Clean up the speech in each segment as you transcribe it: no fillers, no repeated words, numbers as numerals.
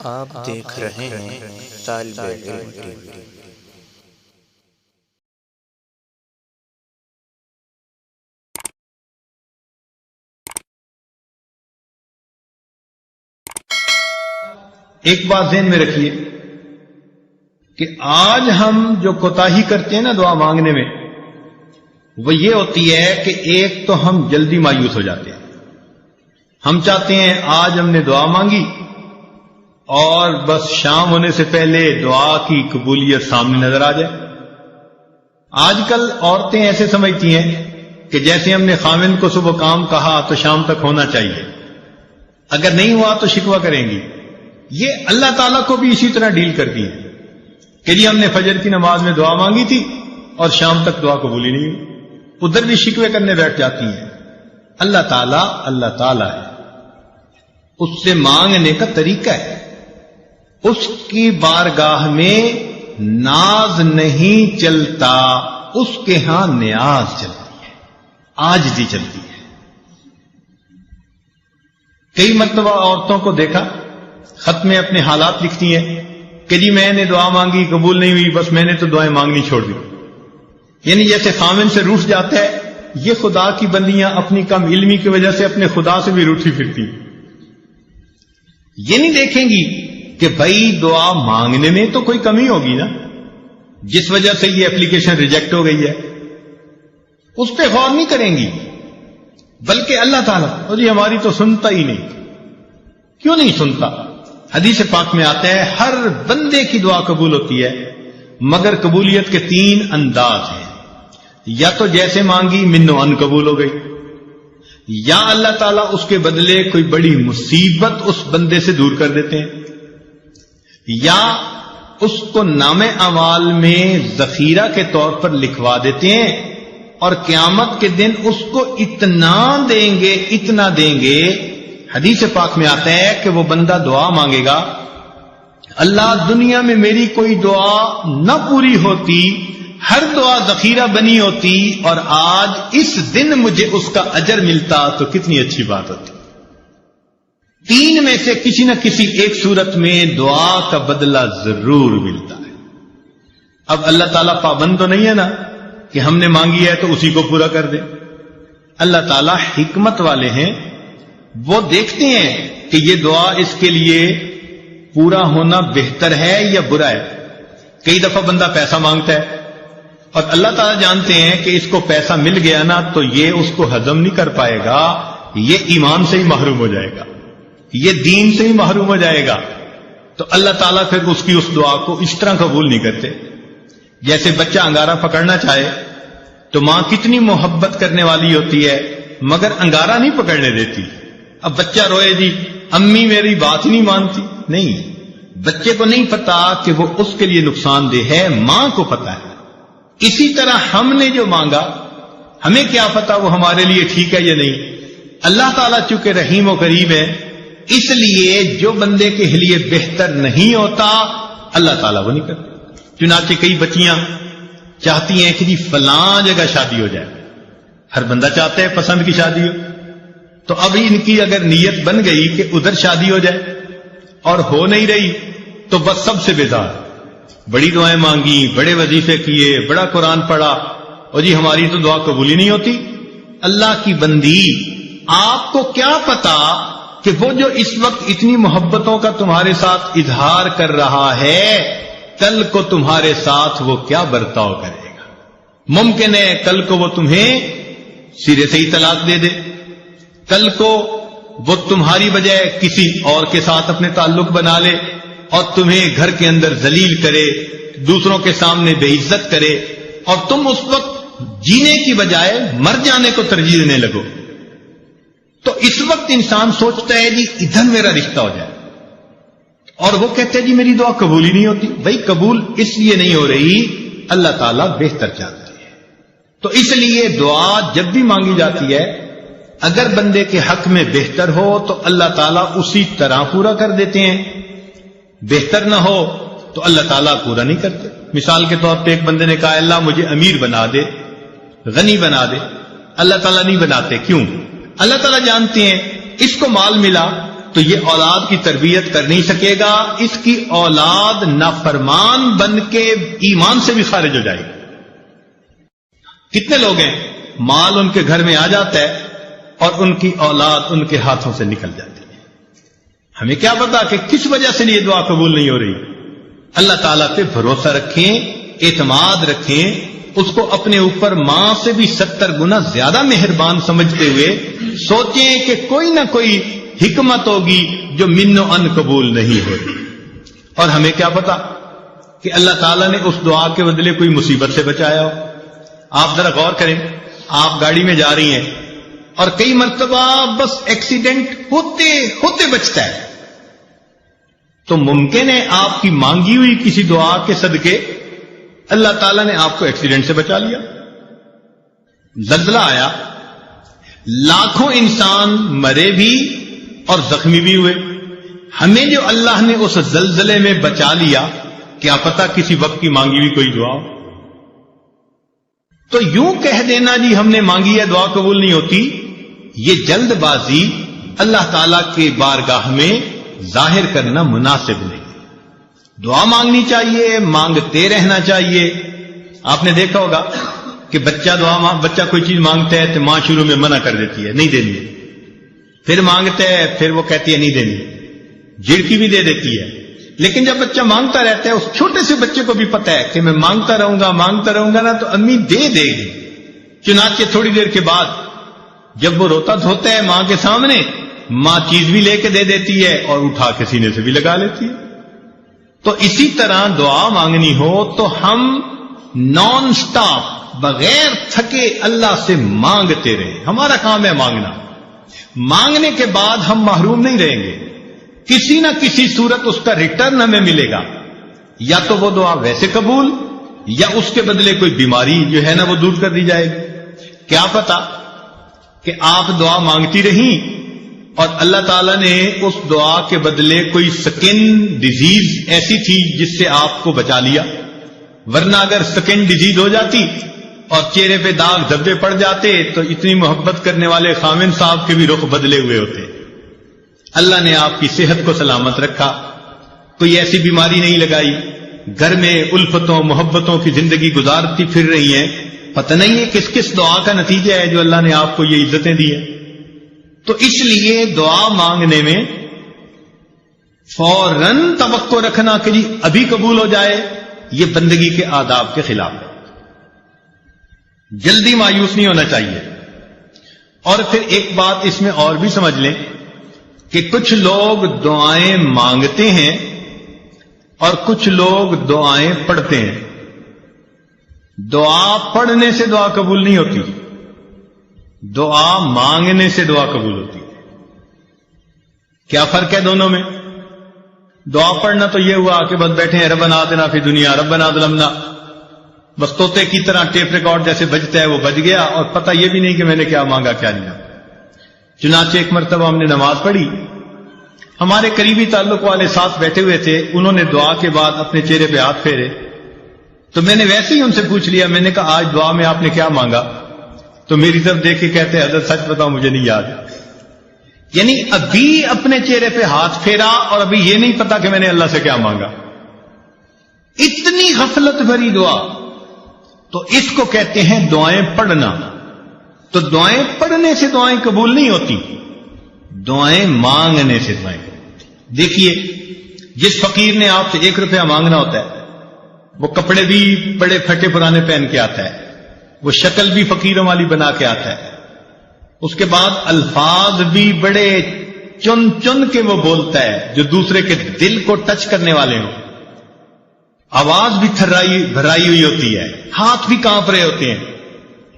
آپ دیکھ رہے ہیں طالب علم ٹی وی۔ ایک بات ذہن میں رکھیے کہ آج ہم جو کوتاہی کرتے ہیں نا دعا مانگنے میں، وہ یہ ہوتی ہے کہ ایک تو ہم جلدی مایوس ہو جاتے ہیں۔ ہم چاہتے ہیں آج ہم نے دعا مانگی اور بس شام ہونے سے پہلے دعا کی قبولیت سامنے نظر آ جائے۔ آج کل عورتیں ایسے سمجھتی ہیں کہ جیسے ہم نے خاوند کو صبح کام کہا تو شام تک ہونا چاہیے، اگر نہیں ہوا تو شکوہ کریں گی۔ یہ اللہ تعالیٰ کو بھی اسی طرح ڈیل کرتی ہے کہ جی ہم نے فجر کی نماز میں دعا مانگی تھی اور شام تک دعا قبول ہی نہیں ہوئی، ادھر بھی شکوے کرنے بیٹھ جاتی ہیں۔ اللہ تعالیٰ ہے، اس سے مانگنے کا طریقہ ہے، اس کی بارگاہ میں ناز نہیں چلتا، اس کے ہاں نیاز چلتی ہے، عاجزی چلتی ہے۔ کئی مرتبہ عورتوں کو دیکھا خط میں اپنے حالات لکھتی ہیں کہ جی میں نے دعا مانگی قبول نہیں ہوئی، بس میں نے تو دعائیں مانگنی چھوڑ دی۔ یعنی جیسے خامن سے روٹھ جاتا ہے، یہ خدا کی بندیاں اپنی کم علمی کی وجہ سے اپنے خدا سے بھی روٹھی پھرتی۔ یہ نہیں دیکھیں گی کہ بھائی دعا مانگنے میں تو کوئی کمی ہوگی نا، جس وجہ سے یہ اپلیکیشن ریجیکٹ ہو گئی ہے، اس پہ غور نہیں کریں گی، بلکہ اللہ تعالیٰ اور یہ ہماری تو سنتا ہی نہیں۔ کیوں نہیں سنتا؟ حدیث پاک میں آتا ہے ہر بندے کی دعا قبول ہوتی ہے، مگر قبولیت کے 3 انداز ہیں۔ یا تو جیسے مانگی منو ان قبول ہو گئی، یا اللہ تعالیٰ اس کے بدلے کوئی بڑی مصیبت اس بندے سے دور کر دیتے ہیں، یا اس کو نام اعمال میں ذخیرہ کے طور پر لکھوا دیتے ہیں اور قیامت کے دن اس کو اتنا دیں گے۔ حدیث پاک میں آتا ہے کہ وہ بندہ دعا مانگے گا، اللہ دنیا میں میری کوئی دعا نہ پوری ہوتی، ہر دعا ذخیرہ بنی ہوتی، اور آج اس دن مجھے اس کا اجر ملتا تو کتنی اچھی بات ہوتی۔ 3 میں سے کسی نہ کسی ایک صورت میں دعا کا بدلہ ضرور ملتا ہے۔ اب اللہ تعالیٰ پابند تو نہیں ہے نا کہ ہم نے مانگی ہے تو اسی کو پورا کر دے۔ اللہ تعالیٰ حکمت والے ہیں، وہ دیکھتے ہیں کہ یہ دعا اس کے لیے پورا ہونا بہتر ہے یا برا ہے۔ کئی دفعہ بندہ پیسہ مانگتا ہے اور اللہ تعالیٰ جانتے ہیں کہ اس کو پیسہ مل گیا نا تو یہ اس کو ہضم نہیں کر پائے گا، یہ ایمان سے ہی محروم ہو جائے گا، یہ دین سے ہی محروم ہو جائے گا، تو اللہ تعالیٰ پھر اس کی اس دعا کو اس طرح قبول نہیں کرتے۔ جیسے بچہ انگارہ پکڑنا چاہے تو ماں کتنی محبت کرنے والی ہوتی ہے مگر انگارہ نہیں پکڑنے دیتی۔ اب بچہ روئے جی امی میری بات ہی نہیں مانتی، نہیں، بچے کو نہیں پتا کہ وہ اس کے لیے نقصان دہ ہے، ماں کو پتا ہے۔ اسی طرح ہم نے جو مانگا ہمیں کیا پتا وہ ہمارے لیے ٹھیک ہے یا نہیں۔ اللہ تعالیٰ چونکہ رحیم و کریم ہے، اس لیے جو بندے کے لیے بہتر نہیں ہوتا اللہ تعالیٰ وہ نہیں کرتا۔ چنانچہ کئی بچیاں چاہتی ہیں کہ جی فلاں جگہ شادی ہو جائے، ہر بندہ چاہتا ہے پسند کی شادی ہو، تو اب ان کی اگر نیت بن گئی کہ ادھر شادی ہو جائے اور ہو نہیں رہی تو بس سب سے بیزار، بڑی دعائیں مانگی، بڑے وظیفے کیے، بڑا قرآن پڑھا، اور جی ہماری تو دعا قبول ہی نہیں ہوتی۔ اللہ کی بندی، آپ کو کیا پتا کہ وہ جو اس وقت اتنی محبتوں کا تمہارے ساتھ اظہار کر رہا ہے کل کو تمہارے ساتھ وہ کیا برتاؤ کرے گا؟ ممکن ہے کل کو وہ تمہیں سرے سے ہی طلاق دے دے، کل کو وہ تمہاری بجائے کسی اور کے ساتھ اپنے تعلق بنا لے اور تمہیں گھر کے اندر ذلیل کرے، دوسروں کے سامنے بے عزت کرے، اور تم اس وقت جینے کی بجائے مر جانے کو ترجیح دینے لگو۔ تو اس وقت انسان سوچتا ہے جی ادھر میرا رشتہ ہو جائے، اور وہ کہتے ہیں جی میری دعا قبول ہی نہیں ہوتی۔ بھائی قبول اس لیے نہیں ہو رہی، اللہ تعالیٰ بہتر جانتی ہے۔ تو اس لیے دعا جب بھی مانگی جاتی ہے اگر بندے کے حق میں بہتر ہو تو اللہ تعالیٰ اسی طرح پورا کر دیتے ہیں، بہتر نہ ہو تو اللہ تعالیٰ پورا نہیں کرتے۔ مثال کے طور پہ ایک بندے نے کہا اللہ مجھے امیر بنا دے، غنی بنا دے، اللہ تعالیٰ نہیں بناتے۔ کیوں؟ اللہ تعالیٰ جانتے ہیں اس کو مال ملا تو یہ اولاد کی تربیت کر نہیں سکے گا، اس کی اولاد نافرمان بن کے ایمان سے بھی خارج ہو جائے گی۔ کتنے لوگ ہیں مال ان کے گھر میں آ جاتا ہے اور ان کی اولاد ان کے ہاتھوں سے نکل جاتی ہے، ہمیں کیا پتا کہ کس وجہ سے یہ دعا قبول نہیں ہو رہی۔ اللہ تعالیٰ پہ بھروسہ رکھیں، اعتماد رکھیں، اس کو اپنے اوپر ماں سے بھی 70 گنا زیادہ مہربان سمجھتے ہوئے سوچیں کہ کوئی نہ کوئی حکمت ہوگی جو من و ان قبول نہیں ہو رہی۔ اور ہمیں کیا پتا کہ اللہ تعالیٰ نے اس دعا کے بدلے کوئی مصیبت سے بچایا ہو۔ آپ ذرا غور کریں، آپ گاڑی میں جا رہی ہیں اور کئی مرتبہ بس ایکسیڈنٹ ہوتے ہوتے بچتا ہے، تو ممکن ہے آپ کی مانگی ہوئی کسی دعا کے صدقے اللہ تعالیٰ نے آپ کو ایکسیڈنٹ سے بچا لیا۔ زلزلہ آیا، لاکھوں انسان مرے بھی اور زخمی بھی ہوئے، ہمیں جو اللہ نے اس زلزلے میں بچا لیا، کیا پتا کسی وقت کی مانگی ہوئی کوئی دعا ہو۔ تو یوں کہہ دینا جی ہم نے مانگی ہے دعا قبول نہیں ہوتی، یہ جلد بازی اللہ تعالیٰ کے بارگاہ میں ظاہر کرنا مناسب نہیں۔ دعا مانگنی چاہیے، مانگتے رہنا چاہیے۔ آپ نے دیکھا ہوگا کہ بچہ کوئی چیز مانگتا ہے تو ماں شروع میں منع کر دیتی ہے، نہیں دینی ہے، پھر مانگتا ہے، پھر وہ کہتی ہے نہیں دینی، جھڑکی بھی دے دیتی ہے۔ لیکن جب بچہ مانگتا رہتا ہے، اس چھوٹے سے بچے کو بھی پتا ہے کہ میں مانگتا رہوں گا نا تو امی دے دے گی۔ چنانچہ تھوڑی دیر کے بعد جب وہ روتا دھوتا ہے ماں کے سامنے، ماں چیز بھی لے کے دے دیتی ہے اور اٹھا کے سینے سے بھی لگا لیتی ہے۔ تو اسی طرح دعا مانگنی ہو تو ہم نان سٹاپ بغیر تھکے اللہ سے مانگتے رہیں۔ ہمارا کام ہے مانگنا، مانگنے کے بعد ہم محروم نہیں رہیں گے، کسی نہ کسی صورت اس کا ریٹرن ہمیں ملے گا، یا تو وہ دعا ویسے قبول، یا اس کے بدلے کوئی بیماری جو ہے نا وہ دور کر دی جائے گی۔ کیا پتا کہ آپ دعا مانگتی رہیں اور اللہ تعالیٰ نے اس دعا کے بدلے کوئی سکن ڈیزیز ایسی تھی جس سے آپ کو بچا لیا، ورنہ اگر سکن ڈیزیز ہو جاتی اور چہرے پہ داغ دھبے پڑ جاتے تو اتنی محبت کرنے والے خامن صاحب کے بھی رخ بدلے ہوئے ہوتے۔ اللہ نے آپ کی صحت کو سلامت رکھا، کوئی ایسی بیماری نہیں لگائی، گھر میں الفتوں محبتوں کی زندگی گزارتی پھر رہی ہیں، پتہ نہیں ہے کس کس دعا کا نتیجہ ہے جو اللہ نے آپ کو یہ عزتیں دی ہیں۔ تو اس لیے دعا مانگنے میں فوراً توقع رکھنا کہ جی ابھی قبول ہو جائے، یہ بندگی کے آداب کے خلاف ہے۔ جلدی مایوس نہیں ہونا چاہیے۔ اور پھر ایک بات اس میں اور بھی سمجھ لیں کہ کچھ لوگ دعائیں مانگتے ہیں اور کچھ لوگ دعائیں پڑھتے ہیں۔ دعا پڑھنے سے دعا قبول نہیں ہوتی، دعا مانگنے سے دعا قبول ہوتی ہے۔ کیا فرق ہے دونوں میں؟ دعا پڑھنا تو یہ ہوا کہ بس بیٹھے ہیں ربنا آتنا فی دنیا ربنا ظلمنا، بس طوطے کی طرح ٹیپ ریکارڈ جیسے بجتا ہے وہ بج گیا، اور پتہ یہ بھی نہیں کہ میں نے کیا مانگا کیا لیا۔ چنانچہ ایک مرتبہ ہم نے نماز پڑھی، ہمارے قریبی تعلق والے ساتھ بیٹھے ہوئے تھے، انہوں نے دعا کے بعد اپنے چہرے پہ ہاتھ پھیرے، تو میں نے ویسے ہی ان سے پوچھ لیا، میں نے کہا آج دعا میں آپ نے کیا مانگا؟ تو میری طرف دیکھ کے کہتے ہیں حضرت سچ بتاؤ مجھے نہیں یاد۔ یعنی ابھی اپنے چہرے پہ ہاتھ پھیرا اور ابھی یہ نہیں پتا کہ میں نے اللہ سے کیا مانگا۔ اتنی غفلت بھری دعا، تو اس کو کہتے ہیں دعائیں پڑھنا۔ تو دعائیں پڑھنے سے دعائیں قبول نہیں ہوتی، دعائیں مانگنے سے دعائیں قبول ہوتی۔ دیکھیے جس فقیر نے آپ سے 1 روپیہ مانگنا ہوتا ہے، وہ کپڑے بھی بڑے پھٹے پرانے پہن کے آتا ہے، وہ شکل بھی فقیروں والی بنا کے آتا ہے، اس کے بعد الفاظ بھی بڑے چن چن کے وہ بولتا ہے جو دوسرے کے دل کو ٹچ کرنے والے ہوں، آواز بھی بھرائی ہوئی ہوتی ہے، ہاتھ بھی کانپ رہے ہوتے ہیں۔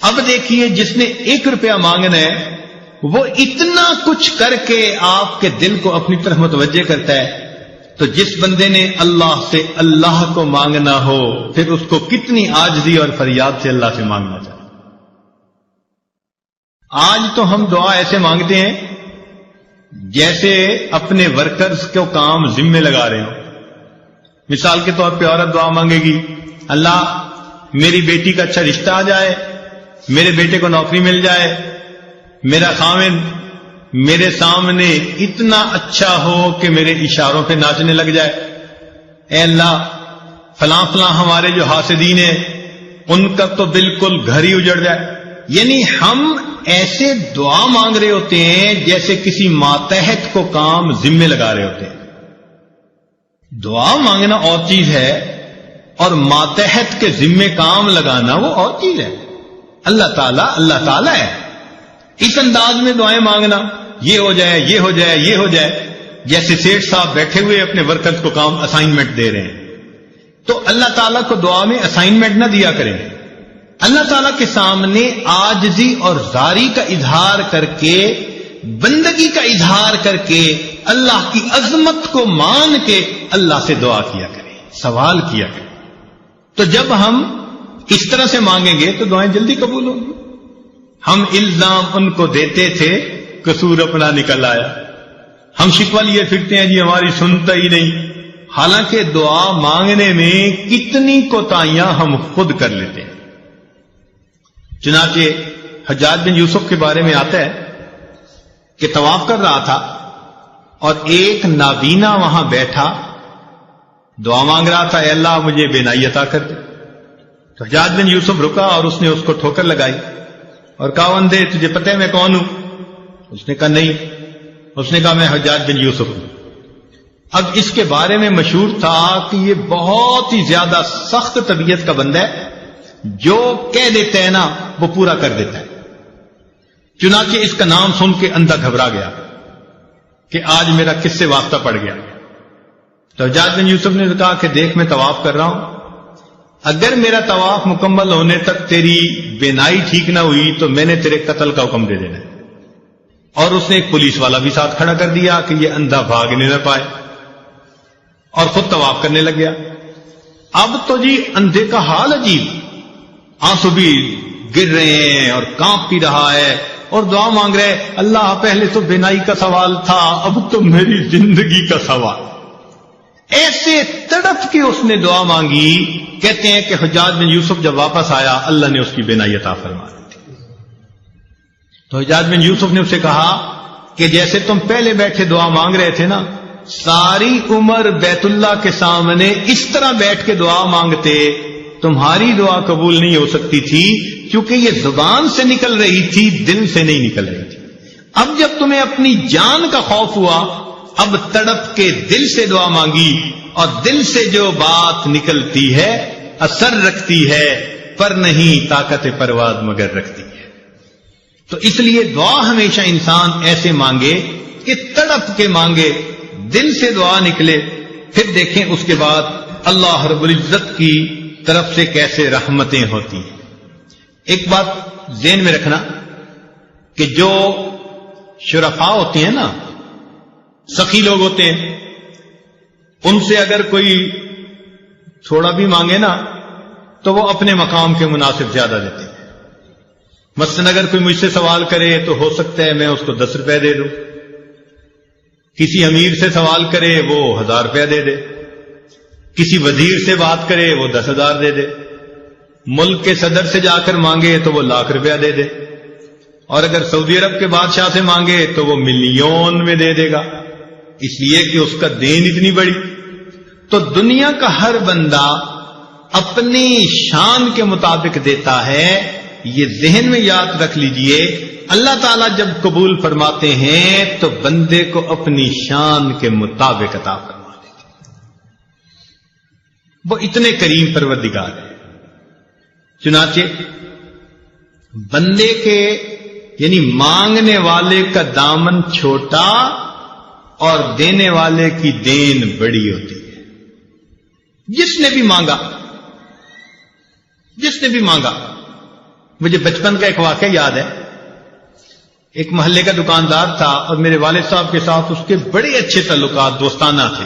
اب دیکھیے جس نے 1 روپیہ مانگنا ہے وہ اتنا کچھ کر کے آپ کے دل کو اپنی طرف متوجہ کرتا ہے، تو جس بندے نے اللہ سے اللہ کو مانگنا ہو پھر اس کو کتنی عاجزی اور فریاد سے اللہ سے مانگنا چاہیے۔ آج تو ہم دعا ایسے مانگتے ہیں جیسے اپنے ورکرز کو کام ذمے لگا رہے ہوں۔ مثال کے طور پہ عورت دعا مانگے گی، اللہ میری بیٹی کا اچھا رشتہ آ جائے، میرے بیٹے کو نوکری مل جائے، میرا خاوند میرے سامنے اتنا اچھا ہو کہ میرے اشاروں پہ ناچنے لگ جائے. اے اللہ فلاں فلاں ہمارے جو حاسدین ہیں ان کا تو بالکل گھر ہی اجڑ جائے. یعنی ہم ایسے دعا مانگ رہے ہوتے ہیں جیسے کسی ماتحت کو کام ذمے لگا رہے ہوتے ہیں. دعا مانگنا اور چیز ہے اور ماتحت کے ذمے کام لگانا وہ اور چیز ہے. اللہ تعالیٰ ہے. اس انداز میں دعائیں مانگنا یہ ہو جائے یہ ہو جائے یہ ہو جائے، جیسے سیٹھ صاحب بیٹھے ہوئے اپنے ورکرز کو کام اسائنمنٹ دے رہے ہیں. تو اللہ تعالیٰ کو دعا میں اسائنمنٹ نہ دیا کریں. اللہ تعالیٰ کے سامنے عاجزی اور زاری کا اظہار کر کے، بندگی کا اظہار کر کے، اللہ کی عظمت کو مان کے اللہ سے دعا کیا کریں، سوال کیا کریں. تو جب ہم اس طرح سے مانگیں گے تو دعائیں جلدی قبول ہوں گی. ہم الزام ان کو دیتے تھے، قصور اپنا نکل آیا. ہم شکوہ لیے پھرتے ہیں جی ہماری سنتا ہی نہیں، حالانکہ دعا مانگنے میں کتنی کوتاہیاں ہم خود کر لیتے ہیں. چنانچہ حجاج بن یوسف کے بارے میں آتا ہے کہ طواف کر رہا تھا اور ایک نابینا وہاں بیٹھا دعا مانگ رہا تھا، اے اللہ مجھے بینائی عطا کر دے. تو حجاج بن یوسف رکا اور اس نے اس کو ٹھوکر لگائی اور کہا اندھے تجھے پتہ ہے میں کون ہوں؟ اس نے کہا نہیں. اس نے کہا میں حجاج بن یوسف ہوں. اب اس کے بارے میں مشہور تھا کہ یہ بہت ہی زیادہ سخت طبیعت کا بندہ ہے، جو کہہ دیتا ہے نا وہ پورا کر دیتا ہے. چنانچہ اس کا نام سن کے اندھا گھبرا گیا کہ آج میرا کس سے واسطہ پڑ گیا. تو حجاج بن یوسف نے کہا کہ دیکھ میں طواف کر رہا ہوں، اگر میرا طواف مکمل ہونے تک تیری بینائی ٹھیک نہ ہوئی تو میں نے تیرے قتل کا حکم دے دینا. اور اس نے ایک پولیس والا بھی ساتھ کھڑا کر دیا کہ یہ اندھا بھاگنے نہ پائے، اور خود طواف کرنے لگ گیا. اب تو جی اندھے کا حال عجیب، آنسو بھی گر رہے ہیں اور کانپ بھی رہا ہے اور دعا مانگ رہے، اللہ پہلے تو بینائی کا سوال تھا اب تو میری زندگی کا سوال. ایسے تڑپ کے اس نے دعا مانگی. کہتے ہیں کہ حجاج بن یوسف جب واپس آیا اللہ نے اس کی بینائی عطا فرما دی. تو حجاج بن یوسف نے اسے کہا کہ جیسے تم پہلے بیٹھے دعا مانگ رہے تھے نا، ساری عمر بیت اللہ کے سامنے اس طرح بیٹھ کے دعا مانگتے، تمہاری دعا قبول نہیں ہو سکتی تھی کیونکہ یہ زبان سے نکل رہی تھی، دل سے نہیں نکل رہی تھی. اب جب تمہیں اپنی جان کا خوف ہوا، اب تڑپ کے دل سے دعا مانگی، اور دل سے جو بات نکلتی ہے اثر رکھتی ہے، پر نہیں طاقت پرواز مگر رکھتی ہے. تو اس لیے دعا ہمیشہ انسان ایسے مانگے کہ تڑپ کے مانگے، دل سے دعا نکلے. پھر دیکھیں اس کے بعد اللہ رب العزت کی طرف سے کیسے رحمتیں ہوتی ہیں. ایک بات ذہن میں رکھنا کہ جو شرفاء ہوتے ہیں نا، سخی لوگ ہوتے ہیں، ان سے اگر کوئی تھوڑا بھی مانگے نا تو وہ اپنے مقام کے مناسب زیادہ دیتے ہیں. مثلاً اگر کوئی مجھ سے سوال کرے تو ہو سکتا ہے میں اس کو 10 روپے دے دوں، کسی امیر سے سوال کرے وہ 1000 روپیہ دے دے، کسی وزیر سے بات کرے وہ 10,000 دے دے، ملک کے صدر سے جا کر مانگے تو وہ 1,00,000 روپیہ دے دے، اور اگر سعودی عرب کے بادشاہ سے مانگے تو وہ ملین میں دے دے گا، اس لیے کہ اس کا دین اتنی بڑی. تو دنیا کا ہر بندہ اپنی شان کے مطابق دیتا ہے. یہ ذہن میں یاد رکھ لیجئے، اللہ تعالیٰ جب قبول فرماتے ہیں تو بندے کو اپنی شان کے مطابق عطا فرما دیتے ہیں. وہ اتنے کریم پروردگار ہیں. چنانچہ بندے کے یعنی مانگنے والے کا دامن چھوٹا اور دینے والے کی دین بڑی ہوتی ہے. جس نے بھی مانگا. مجھے بچپن کا ایک واقعہ یاد ہے. ایک محلے کا دکاندار تھا اور میرے والد صاحب کے ساتھ اس کے بڑے اچھے تعلقات دوستانہ تھے.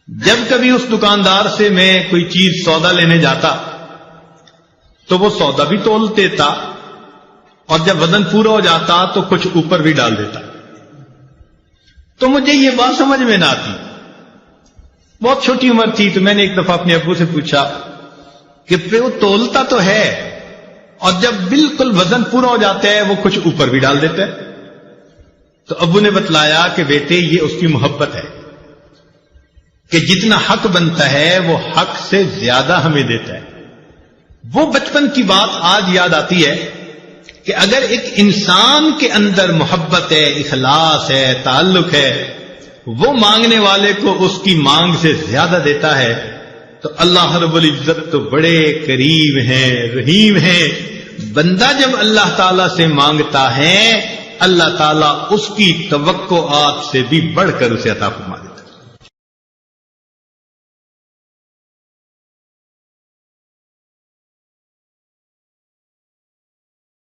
جب کبھی اس دکاندار سے میں کوئی چیز سودا لینے جاتا تو وہ سودا بھی تول دیتا اور جب وزن پورا ہو جاتا تو کچھ اوپر بھی ڈال دیتا. تو مجھے یہ بات سمجھ میں نہ آتی. بہت چھوٹی عمر تھی تو میں نے ایک دفعہ اپنے ابو سے پوچھا کہ وہ تولتا تو ہے اور جب بالکل وزن پورا ہو جاتا ہے وہ کچھ اوپر بھی ڈال دیتا ہے. تو ابو نے بتلایا کہ بیٹے یہ اس کی محبت ہے کہ جتنا حق بنتا ہے وہ حق سے زیادہ ہمیں دیتا ہے. وہ بچپن کی بات آج یاد آتی ہے کہ اگر ایک انسان کے اندر محبت ہے، اخلاص ہے، تعلق ہے، وہ مانگنے والے کو اس کی مانگ سے زیادہ دیتا ہے، تو اللہ رب العزت تو بڑے کریم ہیں، رحیم ہیں. بندہ جب اللہ تعالی سے مانگتا ہے اللہ تعالیٰ اس کی توقعات سے بھی بڑھ کر اسے عطا فرما دیتا ہے.